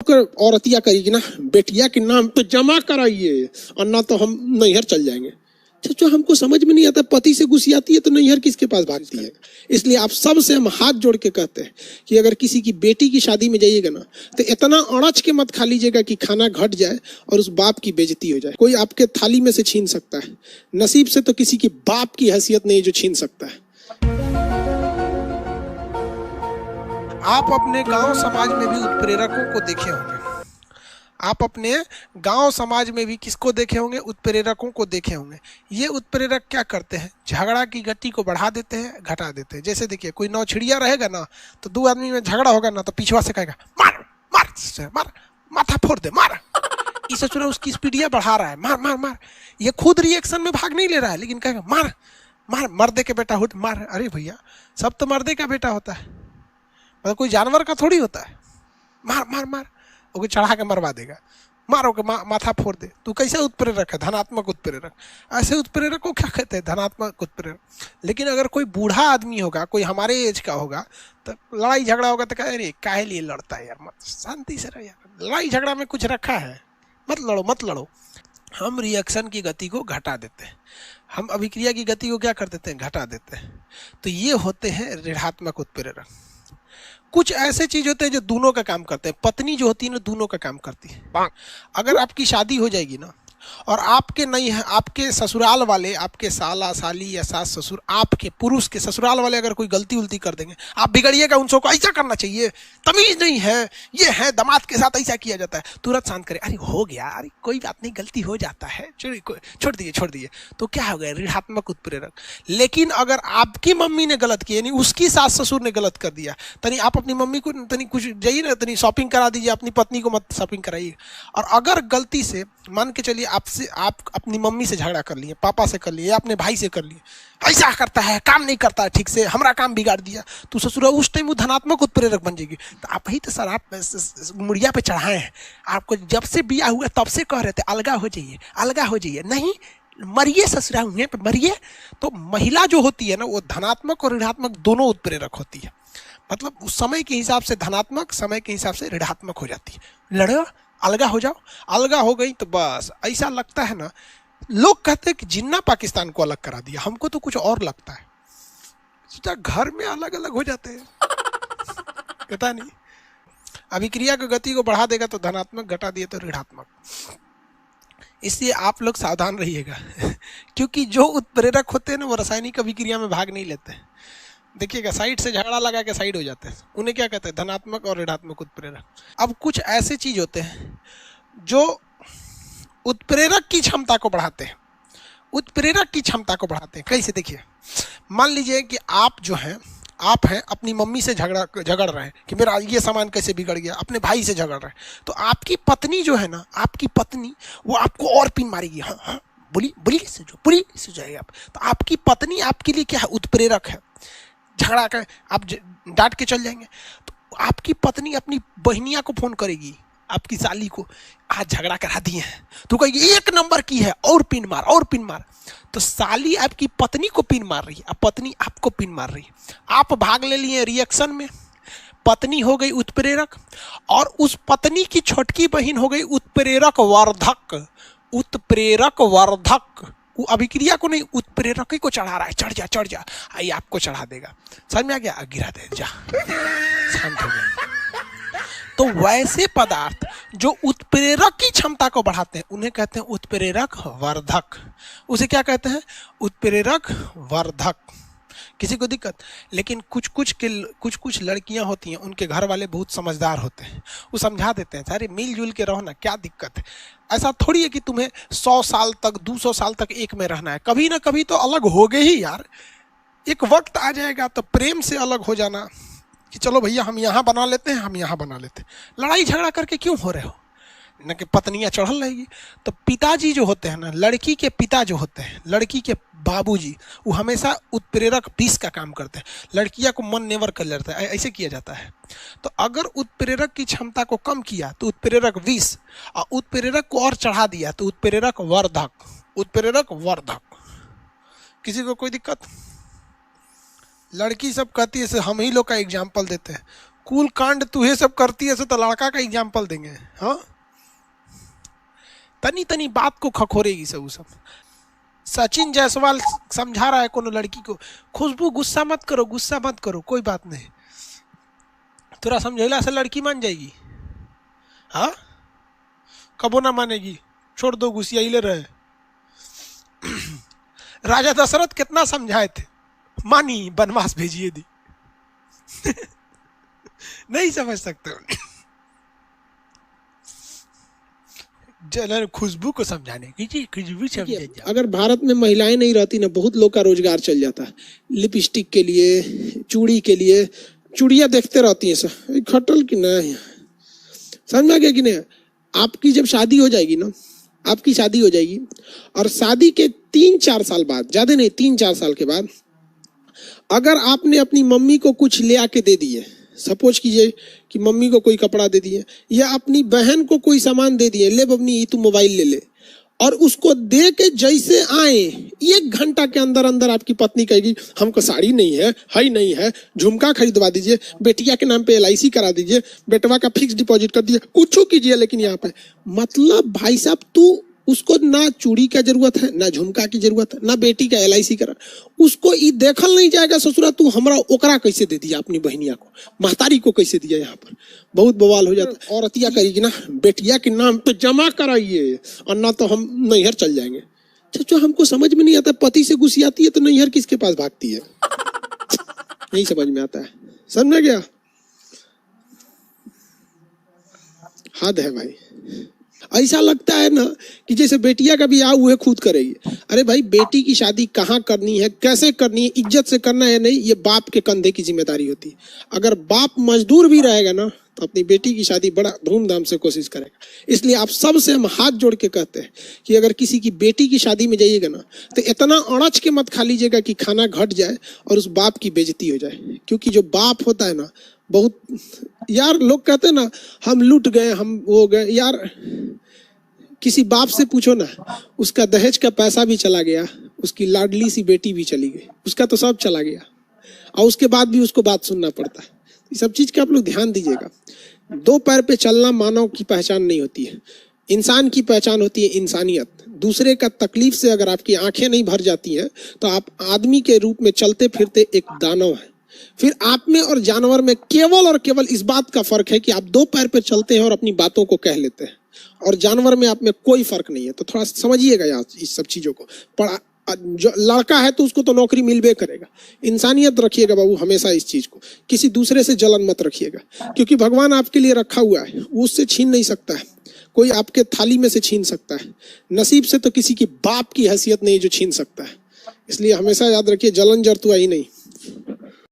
कर औरतिया करेगी ना, बेटिया के नाम पे जमा कराइए और ना तो हम नैहर चल जाएंगे। जो हमको समझ में नहीं आता, पति से गुस्सियाती है तो नैहर किसके पास भागती है। इसलिए आप सबसे हम हाथ जोड़ के कहते हैं कि अगर किसी की बेटी की शादी में जाइएगा ना तो इतना अड़च के मत खा लीजिएगा कि खाना घट जाए और उस बाप की बेइज्जती हो जाए। कोई आपके थाली में से छीन सकता है, नसीब से तो किसी की बाप की हैसियत नहीं जो छीन सकता है। आप अपने गांव समाज में भी उत्प्रेरकों को देखे होंगे। आप अपने गांव समाज में भी किसको देखे होंगे? उत्प्रेरकों को देखे होंगे। ये उत्प्रेरक क्या करते हैं? झगड़ा की गति को बढ़ा देते हैं, घटा देते हैं। जैसे देखिए, कोई नौछिड़िया रहेगा ना तो दो आदमी में झगड़ा होगा ना तो पीछवा से कहेगा मार मार मार, माथा फोड़ दे, मार। इस ससुरा उसकी स्पीडिया बढ़ा रहा है, मार मार मार। ये खुद रिएक्शन में भाग नहीं ले रहा है, लेकिन कहेगा मार मार, मर्दे के बेटा हो मार। अरे भैया, सब तो मर्दे का बेटा होता है, मतलब कोई जानवर का थोड़ी होता है। मार मार मार, वो चढ़ा के मरवा देगा, मारो के माथा फोड़ दे। तू कैसे उत्प्रेरक है? धनात्मक उत्प्रेरक। ऐसे उत्प्रेरक को क्या कहते हैं? धनात्मक उत्प्रेरक। लेकिन अगर कोई बूढ़ा आदमी होगा, कोई हमारे एज का होगा, तो लड़ाई झगड़ा होगा तो कहे अरे काहे लिए लड़ता है यार, मत शांति से रहो यार, लड़ाई झगड़ा में कुछ रखा है, मत लड़ो मत लड़ो। हम रिएक्शन की गति को घटा देते हैं, हम अभिक्रिया की गति को क्या कर देते हैं? घटा देते हैं। तो ये होते हैं ऋणात्मक उत्प्रेरक। कुछ ऐसे चीज होते हैं जो दोनों का काम करते हैं। पत्नी जो होती है ना, दोनों का काम करती है। अगर आपकी शादी हो जाएगी ना और आपके नहीं है, आपके ससुराल वाले, आपके साला साली या सास ससुर, आपके पुरुष के ससुराल वाले अगर कोई गलती उल्टी कर देंगे, आप बिगड़िएगा, उनको ऐसा करना चाहिए, तमीज नहीं है, ये है दामाद के साथ ऐसा किया जाता है, तुरंत शांत करे, अरे हो गया, अरे कोई बात नहीं, गलती हो जाता है, छोड़ दिए। तो क्या हो गया? ऋणात्मक उत्प्रेरक। लेकिन अगर आपकी मम्मी ने गलत किया, यानी उसकी सास ससुर ने गलत कर दिया, तनी आप अपनी मम्मी को तनी कुछ जाइए ना, तनी शॉपिंग करा दीजिए, अपनी पत्नी को मत शॉपिंग कराइए। और अगर गलती से मान के चलिए आपसे, आप अपनी मम्मी से झगड़ा कर लिए, पापा से कर लिए या अपने भाई से कर लिए, ऐसा करता है, काम नहीं करता है ठीक से, हमारा काम बिगाड़ दिया, तो ससुरा उस टाइम वो धनात्मक उत्प्रेरक बन जाएगी। तो आप ही तो सर, आप मुड़िया पे चढ़ाए हैं, आपको जब से बिया हुआ तब से कह रहे थे अलगा हो जाइए, अलगा हो जाइए, नहीं मरिए ससुरा हुए पे मरिए। तो महिला जो होती है ना, वो धनात्मक और ऋणात्मक दोनों उत्प्रेरक होती है। मतलब उस समय के हिसाब से धनात्मक, समय के हिसाब से ऋणात्मक हो जाती है। लड़ो, अलगा हो जाओ, अलगा हो गई तो बस ऐसा लगता है ना, लोग कहते हैं कि जिन्ना पाकिस्तान को अलग करा दिया, हमको तो कुछ और लगता है, सोचा घर में अलग अलग हो जाते हैं। पता नहीं, अभिक्रिया की गति को बढ़ा देगा तो धनात्मक, घटा दिए तो ऋणात्मक। इसलिए आप लोग सावधान रहिएगा क्योंकि जो उत्प्रेरक होते हैं ना, वो रासायनिक अभिक्रिया में भाग नहीं लेते हैं। देखिएगा, साइड से झगड़ा लगा के साइड हो जाते हैं, उन्हें क्या कहते हैं? धनात्मक और ऋणात्मक उत्प्रेरक। अब कुछ ऐसे चीज होते हैं जो उत्प्रेरक की क्षमता को बढ़ाते हैं, उत्प्रेरक की क्षमता को बढ़ाते हैं। कैसे? देखिए, मान लीजिए कि आप जो हैं, आप हैं अपनी मम्मी से झगड़ रहे हैं कि मेरा ये सामान कैसे बिगड़ गया, अपने भाई से झगड़ रहे हैं, तो आपकी पत्नी जो है ना, आपकी पत्नी वो आपको और पिन मारेगी। हाँ हाँ, बोली से जाएगा आप। तो आपकी पत्नी आपके लिए क्या है? उत्प्रेरक है। झगड़ा कर आप डांट के चल जाएंगे, तो आपकी पत्नी अपनी बहनिया को फोन करेगी, आपकी साली को, आज झगड़ा करा दिए हैं, तो कहेगी एक नंबर की है, और पिन मार, और पिन मार। तो साली आपकी पत्नी को पिन मार रही है, अब पत्नी आपको पिन मार रही है, आप भाग ले लिए रिएक्शन में, पत्नी हो गई उत्प्रेरक, और उस पत्नी की छोटकी बहन हो गई उत्प्रेरक वर्धक। उत्प्रेरक वर्धक, वो अभिक्रिया को नहीं, उत्प्रेरक को चढ़ा रहा है, चढ़ जा, आई आपको चढ़ा देगा। समझ में आ गया? गिरा दे, जा, शांत हो गया। तो वैसे पदार्थ जो उत्प्रेरक की क्षमता को बढ़ाते हैं, उन्हें कहते हैं उत्प्रेरक वर्धक। उसे क्या कहते हैं? उत्प्रेरक वर्धक। किसी को दिक्कत? लेकिन कुछ लड़कियां होती हैं, उनके घर वाले बहुत समझदार होते हैं, वो समझा देते हैं, अरे मिलजुल के रहो ना, क्या दिक्कत है, ऐसा थोड़ी है कि तुम्हें 100 साल तक 200 साल तक एक में रहना है, कभी ना कभी तो अलग होगे ही यार। एक वक्त आ जाएगा तो प्रेम से अलग हो जाना कि चलो भैया हम यहाँ बना लेते हैं, हम यहाँ बना लेते हैं। लड़ाई झगड़ा करके क्यों हो रहे हो? न कि पत्नियां चढ़ल रहेगी। तो पिताजी जो होते हैं ना, लड़की के पिता जो होते हैं, लड़की के बाबूजी, वो हमेशा उत्प्रेरक विष का काम करते हैं, लड़कियां को मन नेवर कर लेता है, ऐसे किया जाता है। तो अगर उत्प्रेरक की क्षमता को कम किया तो उत्प्रेरक विष, और उत्प्रेरक को और चढ़ा दिया तो उत्प्रेरक वर्धक। उत्प्रेरक वर्धक। किसी को कोई दिक्कत? लड़की सब कहती है, हम ही लोग का एग्जाम्पल देते हैं, कुल कांड तू ये सब करती है तो लड़का का एग्जाम्पल देंगे। हाँ, तनी तनी बात को खखोरेगी सब। सचिन जायसवाल समझा रहा है कोनो लड़की को, खुशबू गुस्सा मत करो, कोई बात नहीं, तोरा समझेला से लड़की मान जाएगी। हाँ, कबो ना मानेगी, छोड़ दो, गुस्सियाइले रहे। राजा दशरथ कितना समझाए थे, मानी, वनवास भेजिए दी। नहीं समझ सकते। खुशबू को समझाने की, खुशबू समझे। अगर भारत में महिलाएं नहीं रहती ना, बहुत लोग का रोजगार चल जाता है। लिपस्टिक के लिए, चूड़ी के लिए, चूड़िया देखते रहती है सर, खटल की ना, समझ में आ गया कि नहीं। आपकी जब शादी हो जाएगी ना, आपकी शादी हो जाएगी और शादी के 3-4 साल बाद, ज्यादा नहीं 3-4 साल के बाद, अगर आपने अपनी मम्मी को कुछ ले आके दे दिए, सपोज कीजिए कि मम्मी को कोई कपड़ा दे दिए या अपनी बहन को कोई सामान दे दिए, ले बबनी तू मोबाइल ले ले, और उसको दे के जैसे आए 1 घंटा के अंदर अंदर आपकी पत्नी कहेगी हमको साड़ी नहीं है, हाई नहीं है, झुमका खरीदवा दीजिए, बेटिया के नाम पे LIC करा दीजिए, बेटवा का फिक्स डिपॉजिट कर दीजिए, कुछ कीजिए, लेकिन यहाँ पे मतलब भाई साहब, तू उसको ना चूड़ी का जरूरत है, ना झुमका की जरूरत है, ना बेटी का LIC करा, उसको ये देखल नहीं जाएगा ससुरा तू हमरा ओकरा कैसे दे दिया, अपनी बहनिया को, महतारी को कैसे दिया। यहाँ पर बहुत बवाल हो जाता है। औरतिया करेगी ना, बेटिया के नाम पे जमा कराइए और ना तो हम नैहर चल जाएंगे। जो हमको समझ में नहीं आता, पति से गुस्सियाती है तो नैहर किसके पास भागती है, नहीं समझ में आता है। समझ में गया, हद है भाई। ऐसा लगता है ना कि जैसे बेटिया का भी हुए खुद करेगी। अरे भाई, बेटी की शादी कहाँ करनी है, कैसे करनी है, इज्जत से करना है नहीं, ये बाप के कंधे की जिम्मेदारी होती है। अगर बाप मजदूर भी रहेगा ना तो अपनी बेटी की शादी बड़ा धूमधाम से कोशिश करेगा। इसलिए आप सबसे हम हाथ जोड़ के कहते हैं कि अगर किसी की बेटी की शादी में जाइएगा ना तो इतना अड़च के मत खा लीजिएगा कि खाना घट जाए और उस बाप की बेइज्जती हो जाए। क्योंकि जो बाप होता है ना, बहुत यार, लोग कहते हैं ना हम लूट गए, हम वो गए, यार किसी बाप से पूछो ना, उसका दहेज का पैसा भी चला गया, उसकी लाडली सी बेटी भी चली गई, उसका तो सब चला गया, और उसके बाद भी उसको बात सुनना पड़ता है। ये सब चीज का आप लोग ध्यान दीजिएगा। 2 पैर पे चलना मानव की पहचान नहीं होती है, इंसान की पहचान होती है इंसानियत। दूसरे का तकलीफ से अगर आपकी आंखें नहीं भर जाती हैं तो आप आदमी के रूप में चलते फिरते एक दानव है। फिर आप में और जानवर में केवल और केवल इस बात का फर्क है कि आप 2 पैर पे चलते हैं और अपनी बातों को कह लेते हैं, और जानवर में आप में कोई फर्क नहीं है। तो थोड़ा समझिएगा यार इस सब चीजों को। पढ़ा जो लड़का है तो उसको तो नौकरी मिलबे करेगा। इंसानियत रखिएगा बाबू हमेशा इस चीज को, किसी दूसरे से जलन मत रखिएगा, क्योंकि भगवान आपके लिए रखा हुआ है, वो उससे छीन नहीं सकता है। कोई आपके थाली में से छीन सकता है, नसीब से तो किसी की बाप की हैसियत नहीं जो छीन सकता है। इसलिए हमेशा याद रखिए, जलन जरतुआ ही नहीं।